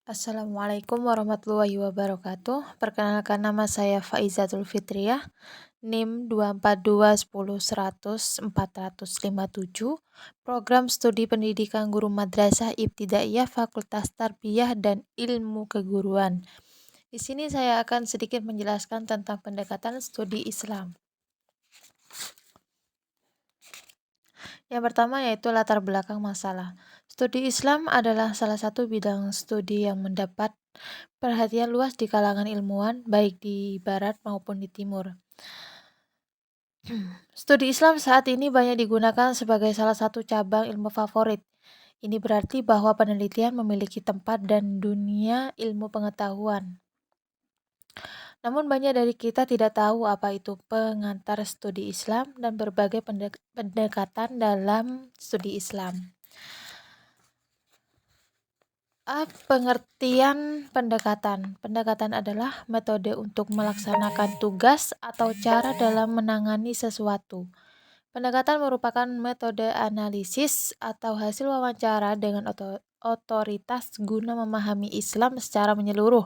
Assalamualaikum warahmatullahi wabarakatuh. Perkenalkan, nama saya Faizatul Fitriah, NIM 242101457, Program Studi Pendidikan Guru Madrasah Ibtidaiyah Fakultas Tarbiyah dan Ilmu Keguruan. Di sini saya akan sedikit menjelaskan tentang pendekatan studi Islam. Yang pertama yaitu latar belakang masalah. Studi Islam adalah salah satu bidang studi yang mendapat perhatian luas di kalangan ilmuwan, baik di barat maupun di timur. Studi Islam saat ini banyak digunakan sebagai salah satu cabang ilmu favorit. Ini berarti bahwa penelitian memiliki tempat dan dunia ilmu pengetahuan. Namun banyak dari kita tidak tahu apa itu pengantar studi Islam dan berbagai pendekatan dalam studi Islam. Pengertian pendekatan. Pendekatan adalah metode untuk melaksanakan tugas atau cara dalam menangani sesuatu. Pendekatan merupakan metode analisis atau hasil wawancara dengan otoritas guna memahami Islam secara menyeluruh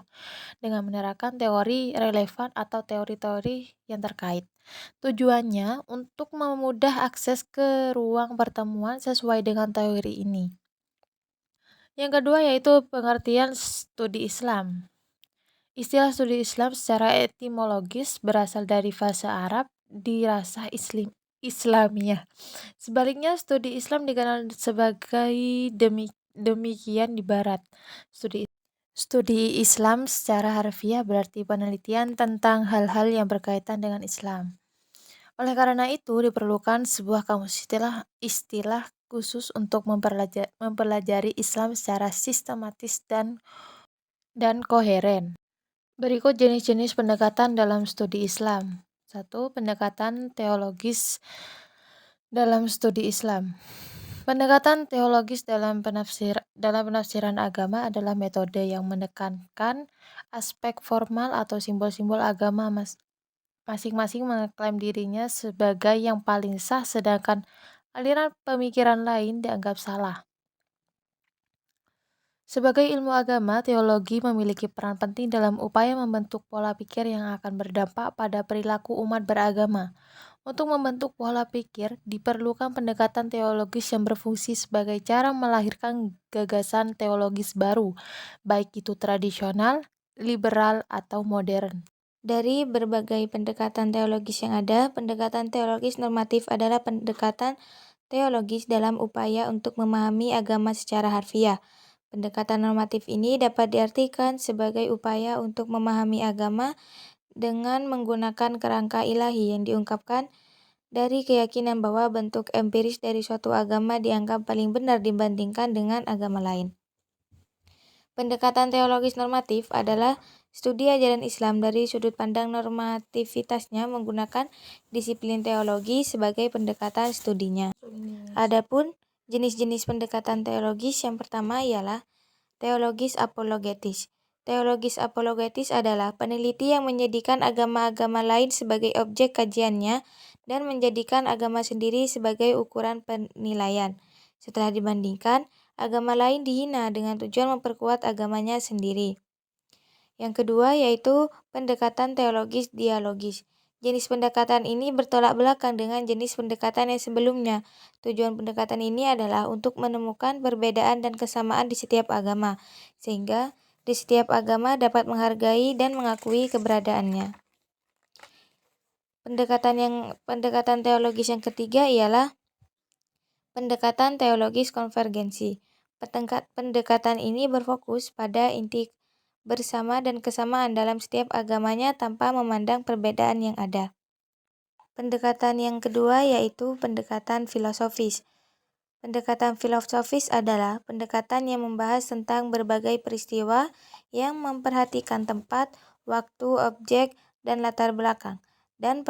dengan menerapkan teori relevan atau teori-teori yang terkait. Tujuannya untuk memudahkan akses ke ruang pertemuan sesuai dengan teori ini. Yang kedua yaitu pengertian studi Islam. Istilah studi Islam secara etimologis berasal dari bahasa Arab dirasa Islamiyah. Sebaliknya, studi Islam dikenal sebagai demikian di Barat. Studi Islam secara harfiah berarti penelitian tentang hal-hal yang berkaitan dengan Islam. Oleh karena itu, diperlukan sebuah kamus istilah khusus untuk mempelajari Islam secara sistematis dan koheren. Berikut jenis-jenis pendekatan dalam studi Islam. 1. Pendekatan teologis dalam studi Islam. Pendekatan teologis dalam penafsiran agama adalah metode yang menekankan aspek formal atau simbol-simbol agama masing-masing mengklaim dirinya sebagai yang paling sah, sedangkan aliran pemikiran lain dianggap salah. Sebagai ilmu agama, teologi memiliki peran penting dalam upaya membentuk pola pikir yang akan berdampak pada perilaku umat beragama. Untuk membentuk pola pikir, diperlukan pendekatan teologis yang berfungsi sebagai cara melahirkan gagasan teologis baru, baik itu tradisional, liberal, atau modern. Dari berbagai pendekatan teologis yang ada, pendekatan teologis normatif adalah pendekatan teologis dalam upaya untuk memahami agama secara harfiah. Pendekatan normatif ini dapat diartikan sebagai upaya untuk memahami agama dengan menggunakan kerangka ilahi yang diungkapkan dari keyakinan bahwa bentuk empiris dari suatu agama dianggap paling benar dibandingkan dengan agama lain. Pendekatan teologis normatif adalah studi ajaran Islam dari sudut pandang normativitasnya menggunakan disiplin teologi sebagai pendekatan studinya. Adapun jenis-jenis pendekatan teologis yang pertama ialah teologis apologetis. Teologis apologetis adalah peneliti yang menjadikan agama-agama lain sebagai objek kajiannya dan menjadikan agama sendiri sebagai ukuran penilaian. Setelah dibandingkan, agama lain dihina dengan tujuan memperkuat agamanya sendiri. Yang kedua yaitu pendekatan teologis dialogis. Jenis pendekatan ini bertolak belakang dengan jenis pendekatan yang sebelumnya. Tujuan pendekatan ini adalah untuk menemukan perbedaan dan kesamaan di setiap agama, sehingga di setiap agama dapat menghargai dan mengakui keberadaannya. Pendekatan teologis yang ketiga ialah pendekatan teologis konvergensi. Pendekatan ini berfokus pada inti bersama dan kesamaan dalam setiap agamanya tanpa memandang perbedaan yang ada. Pendekatan yang kedua yaitu pendekatan filosofis. Pendekatan filosofis adalah pendekatan yang membahas tentang berbagai peristiwa yang memperhatikan tempat, waktu, objek, dan latar belakang, dan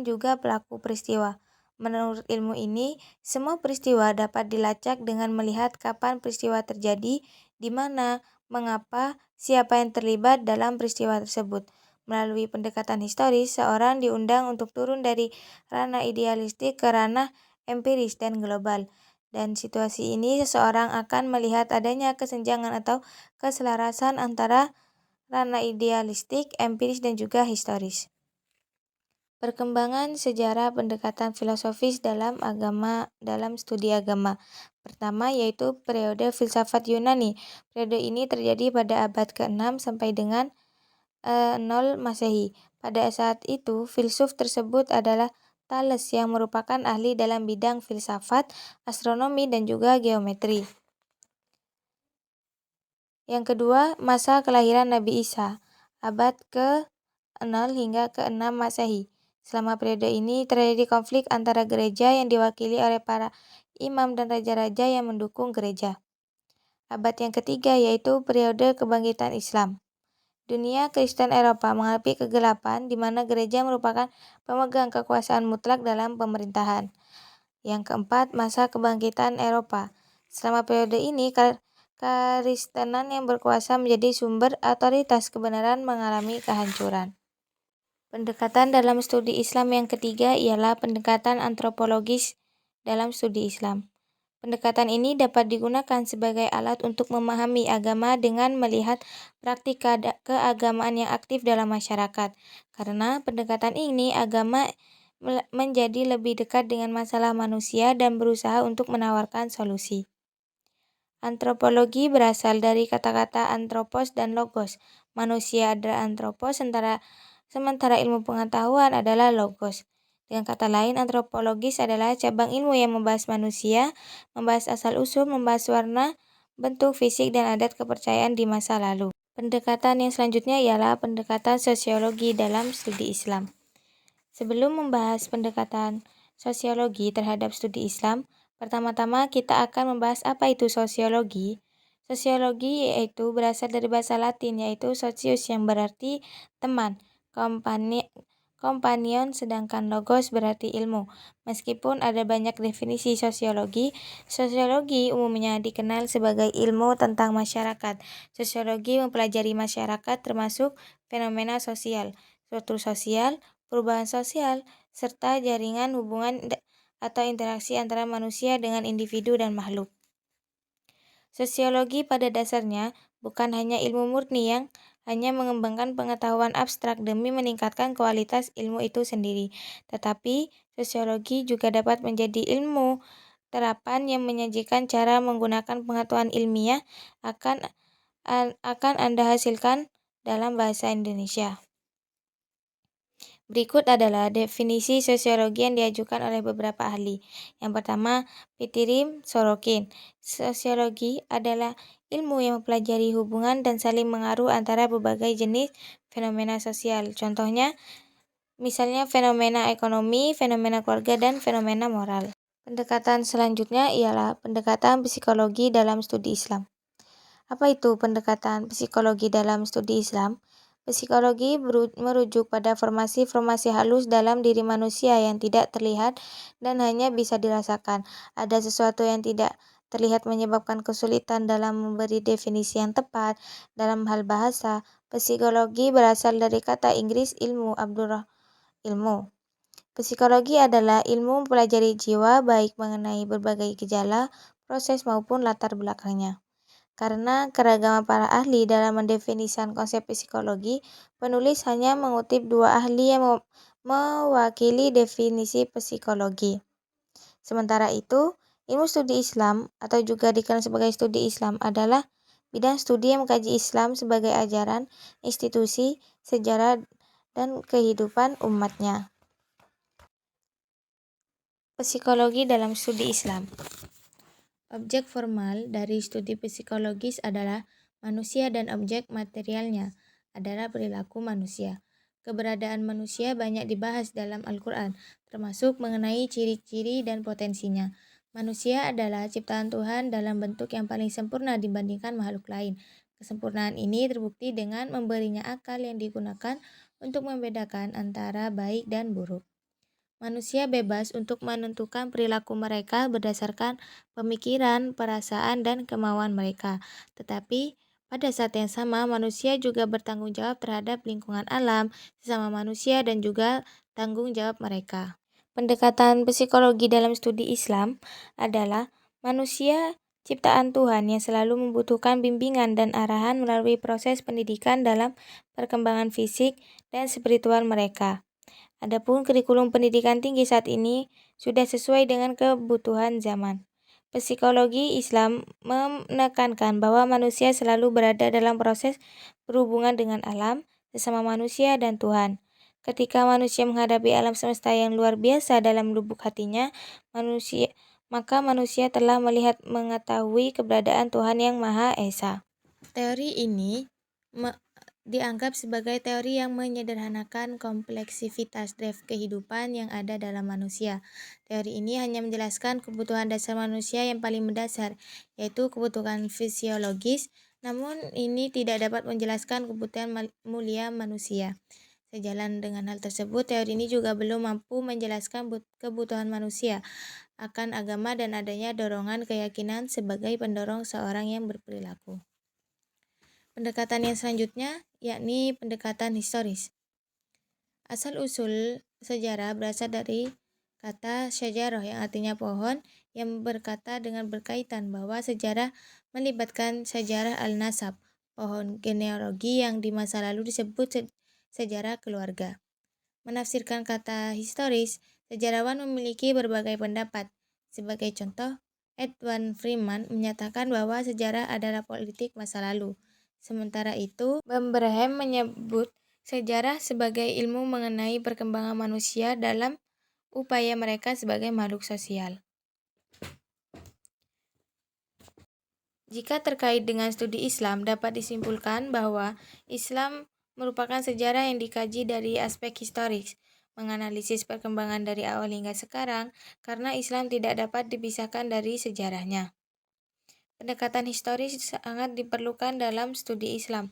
juga pelaku peristiwa. Menurut ilmu ini, semua peristiwa dapat dilacak dengan melihat kapan peristiwa terjadi, di mana, mengapa, siapa yang terlibat dalam peristiwa tersebut. Melalui pendekatan historis, seorang diundang untuk turun dari ranah idealistik ke ranah empiris dan global. Dan situasi ini seseorang akan melihat adanya kesenjangan atau keselarasan antara ranah idealistik, empiris, dan juga historis. Perkembangan sejarah pendekatan filosofis dalam studi agama. Pertama yaitu periode filsafat Yunani. Periode ini terjadi pada abad ke-6 sampai dengan 0 Masehi. Pada saat itu, filsuf tersebut adalah Thales yang merupakan ahli dalam bidang filsafat, astronomi, dan juga geometri. Yang kedua, masa kelahiran Nabi Isa, abad ke-0 hingga ke-6 Masehi. Selama periode ini terjadi konflik antara gereja yang diwakili oleh para imam dan raja-raja yang mendukung gereja. Abad yang ketiga yaitu periode kebangkitan Islam. Dunia Kristen Eropa mengalami kegelapan di mana gereja merupakan pemegang kekuasaan mutlak dalam pemerintahan. Yang keempat, masa kebangkitan Eropa. Selama periode ini, Kekristenan yang berkuasa menjadi sumber otoritas kebenaran mengalami kehancuran. Pendekatan dalam studi Islam yang ketiga ialah pendekatan antropologis dalam studi Islam. Pendekatan ini dapat digunakan sebagai alat untuk memahami agama dengan melihat praktik keagamaan yang aktif dalam masyarakat. Karena pendekatan ini, agama menjadi lebih dekat dengan masalah manusia dan berusaha untuk menawarkan solusi. Antropologi berasal dari kata-kata anthropos dan logos. Manusia adalah anthropos, sementara ilmu pengetahuan adalah logos. Dengan kata lain, antropologis adalah cabang ilmu yang membahas manusia, membahas asal-usul, membahas warna, bentuk, fisik, dan adat kepercayaan di masa lalu. Pendekatan yang selanjutnya ialah pendekatan sosiologi dalam studi Islam. Sebelum membahas pendekatan sosiologi terhadap studi Islam, pertama-tama kita akan membahas apa itu sosiologi. Sosiologi yaitu berasal dari bahasa Latin yaitu socius yang berarti teman, kompanion, sedangkan logos berarti ilmu. Meskipun ada banyak definisi sosiologi, sosiologi umumnya dikenal sebagai ilmu tentang masyarakat. Sosiologi mempelajari masyarakat termasuk fenomena sosial, struktur sosial, perubahan sosial, serta jaringan hubungan atau interaksi antara manusia dengan individu dan makhluk. Sosiologi pada dasarnya bukan hanya ilmu murni yang hanya mengembangkan pengetahuan abstrak demi meningkatkan kualitas ilmu itu sendiri, tetapi sosiologi juga dapat menjadi ilmu terapan yang menyajikan cara menggunakan pengetahuan ilmiah akan Anda hasilkan dalam bahasa Indonesia. Berikut adalah definisi sosiologi yang diajukan oleh beberapa ahli. Yang pertama, Pitirim Sorokin. Sosiologi adalah ilmu yang mempelajari hubungan dan saling mengaruh antara berbagai jenis fenomena sosial. Contohnya, misalnya fenomena ekonomi, fenomena keluarga, dan fenomena moral. Pendekatan selanjutnya ialah pendekatan psikologi dalam studi Islam. Apa itu pendekatan psikologi dalam studi Islam? Psikologi merujuk pada formasi-formasi halus dalam diri manusia yang tidak terlihat dan hanya bisa dirasakan. Ada sesuatu yang tidak terlihat menyebabkan kesulitan dalam memberi definisi yang tepat. Dalam hal bahasa, psikologi berasal dari kata Inggris ilmu. Psikologi adalah ilmu mempelajari jiwa baik mengenai berbagai gejala, proses maupun latar belakangnya. Karena keragaman para ahli dalam mendefinisikan konsep psikologi, penulis hanya mengutip dua ahli yang mewakili definisi psikologi. Sementara itu, ilmu studi Islam atau juga dikenal sebagai studi Islam adalah bidang studi yang mengkaji Islam sebagai ajaran, institusi, sejarah, dan kehidupan umatnya. Psikologi dalam studi Islam. Objek formal dari studi psikologis adalah manusia dan objek materialnya adalah perilaku manusia. Keberadaan manusia banyak dibahas dalam Al-Quran, termasuk mengenai ciri-ciri dan potensinya. Manusia adalah ciptaan Tuhan dalam bentuk yang paling sempurna dibandingkan makhluk lain. Kesempurnaan ini terbukti dengan memberinya akal yang digunakan untuk membedakan antara baik dan buruk. Manusia bebas untuk menentukan perilaku mereka berdasarkan pemikiran, perasaan, dan kemauan mereka. Tetapi pada saat yang sama, manusia juga bertanggung jawab terhadap lingkungan alam, sesama manusia, dan juga tanggung jawab mereka. Pendekatan psikologi dalam studi Islam adalah Manusia ciptaan Tuhan yang selalu membutuhkan bimbingan dan arahan melalui proses pendidikan dalam perkembangan fisik dan spiritual mereka. Adapun kurikulum pendidikan tinggi saat ini sudah sesuai dengan kebutuhan zaman. Psikologi Islam menekankan bahwa manusia selalu berada dalam proses berhubungan dengan alam, sesama manusia, dan Tuhan. Ketika manusia menghadapi alam semesta yang luar biasa dalam lubuk hatinya, maka manusia telah mengetahui keberadaan Tuhan yang Maha Esa. Teori ini dianggap sebagai teori yang menyederhanakan kompleksitas kehidupan yang ada dalam manusia. Teori ini hanya menjelaskan kebutuhan dasar manusia yang paling mendasar, yaitu kebutuhan fisiologis, namun ini tidak dapat menjelaskan kebutuhan mulia manusia. Sejalan dengan hal tersebut, teori ini juga belum mampu menjelaskan kebutuhan manusia akan agama dan adanya dorongan keyakinan sebagai pendorong seorang yang berperilaku. Pendekatan yang selanjutnya yakni pendekatan historis. Asal-usul sejarah berasal dari kata syajarah yang artinya pohon, yang berkata dengan berkaitan bahwa sejarah melibatkan sejarah al-nasab, pohon genealogi yang di masa lalu disebut sejarah keluarga. Menafsirkan kata historis, sejarawan memiliki berbagai pendapat. Sebagai contoh, Edwin Freeman menyatakan bahwa sejarah adalah politik masa lalu. Sementara itu, Bambraham menyebut sejarah sebagai ilmu mengenai perkembangan manusia dalam upaya mereka sebagai makhluk sosial. Jika terkait dengan studi Islam, dapat disimpulkan bahwa Islam merupakan sejarah yang dikaji dari aspek historis, menganalisis perkembangan dari awal hingga sekarang, karena Islam tidak dapat dipisahkan dari sejarahnya. Pendekatan historis sangat diperlukan dalam studi Islam,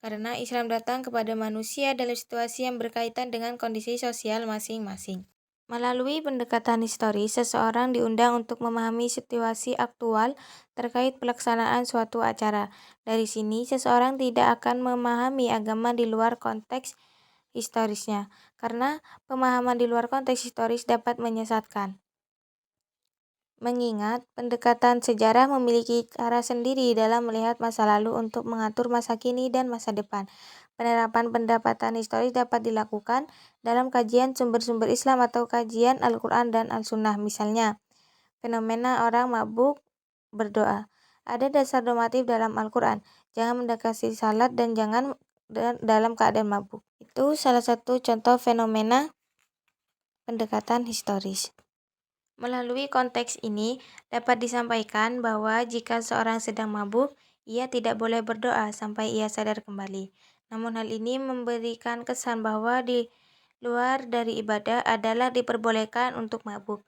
karena Islam datang kepada manusia dalam situasi yang berkaitan dengan kondisi sosial masing-masing. Melalui pendekatan historis, seseorang diundang untuk memahami situasi aktual terkait pelaksanaan suatu acara. Dari sini, seseorang tidak akan memahami agama di luar konteks historisnya, karena pemahaman di luar konteks historis dapat menyesatkan. Mengingat pendekatan sejarah memiliki cara sendiri dalam melihat masa lalu untuk mengatur masa kini dan masa depan. Penerapan pendekatan historis dapat dilakukan dalam kajian sumber-sumber Islam atau kajian Al-Quran dan Al-Sunnah. Misalnya, fenomena orang mabuk berdoa. Ada dasar normatif dalam Al-Quran, jangan mendekati salat dan jangan dalam keadaan mabuk. Itu salah satu contoh fenomena pendekatan historis. Melalui konteks ini, dapat disampaikan bahwa jika seorang sedang mabuk, ia tidak boleh berdoa sampai ia sadar kembali. Namun hal ini memberikan kesan bahwa di luar dari ibadah adalah diperbolehkan untuk mabuk.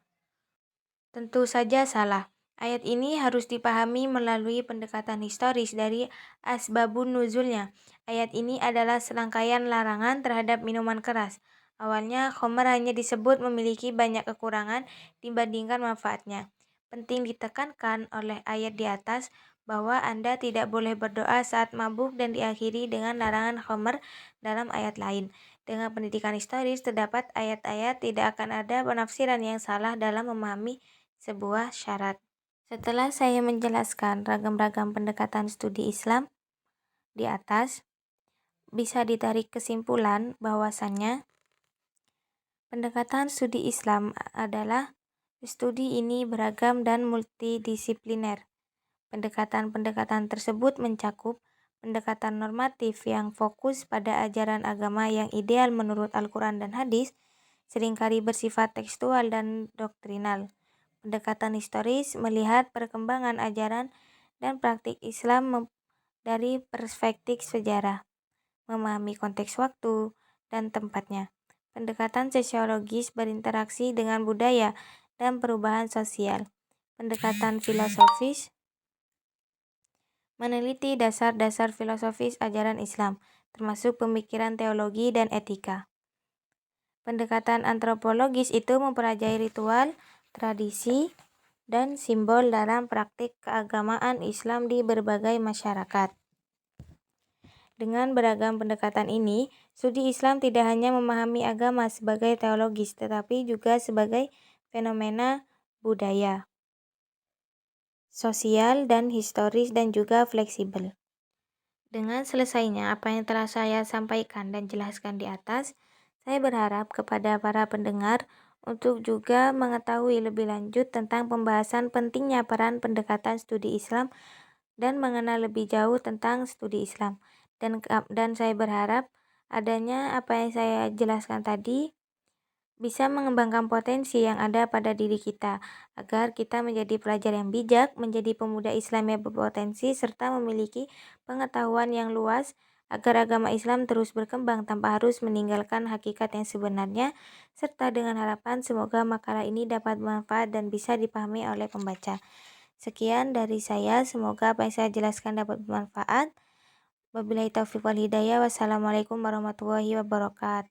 Tentu saja salah. Ayat ini harus dipahami melalui pendekatan historis dari asbabun nuzulnya. Ayat ini adalah serangkaian larangan terhadap minuman keras. Awalnya, khamr hanya disebut memiliki banyak kekurangan dibandingkan manfaatnya. Penting ditekankan oleh ayat di atas bahwa Anda tidak boleh berdoa saat mabuk dan diakhiri dengan larangan khamr dalam ayat lain. Dengan pendidikan historis, terdapat ayat-ayat tidak akan ada penafsiran yang salah dalam memahami sebuah syarat. Setelah saya menjelaskan ragam-ragam pendekatan studi Islam di atas, bisa ditarik kesimpulan bahwasannya pendekatan studi Islam adalah studi ini beragam dan multidisipliner. Pendekatan-pendekatan tersebut mencakup pendekatan normatif yang fokus pada ajaran agama yang ideal menurut Al-Quran dan hadis, seringkali bersifat tekstual dan doktrinal. Pendekatan historis melihat perkembangan ajaran dan praktik Islam dari perspektif sejarah, memahami konteks waktu dan tempatnya. Pendekatan sosiologis berinteraksi dengan budaya dan perubahan sosial. Pendekatan filosofis meneliti dasar-dasar filosofis ajaran Islam, termasuk pemikiran teologi dan etika. Pendekatan antropologis itu mempelajari ritual, tradisi, dan simbol dalam praktik keagamaan Islam di berbagai masyarakat. Dengan beragam pendekatan ini, studi Islam tidak hanya memahami agama sebagai teologis, tetapi juga sebagai fenomena budaya. sosial, dan historis, dan juga fleksibel. Dengan selesainya apa yang telah saya sampaikan dan jelaskan di atas, saya berharap kepada para pendengar untuk juga mengetahui lebih lanjut tentang pembahasan pentingnya peran pendekatan studi Islam dan mengenal lebih jauh tentang studi Islam. Dan saya berharap adanya apa yang saya jelaskan tadi bisa mengembangkan potensi yang ada pada diri kita, agar kita menjadi pelajar yang bijak, menjadi pemuda Islam yang berpotensi, serta memiliki pengetahuan yang luas, agar agama Islam terus berkembang tanpa harus meninggalkan hakikat yang sebenarnya, serta dengan harapan semoga makalah ini dapat bermanfaat dan bisa dipahami oleh pembaca. Sekian dari saya, semoga apa yang saya jelaskan dapat bermanfaat. Wabillahi taufiq wal hidayah. Wassalamualaikum warahmatullahi wabarakatuh.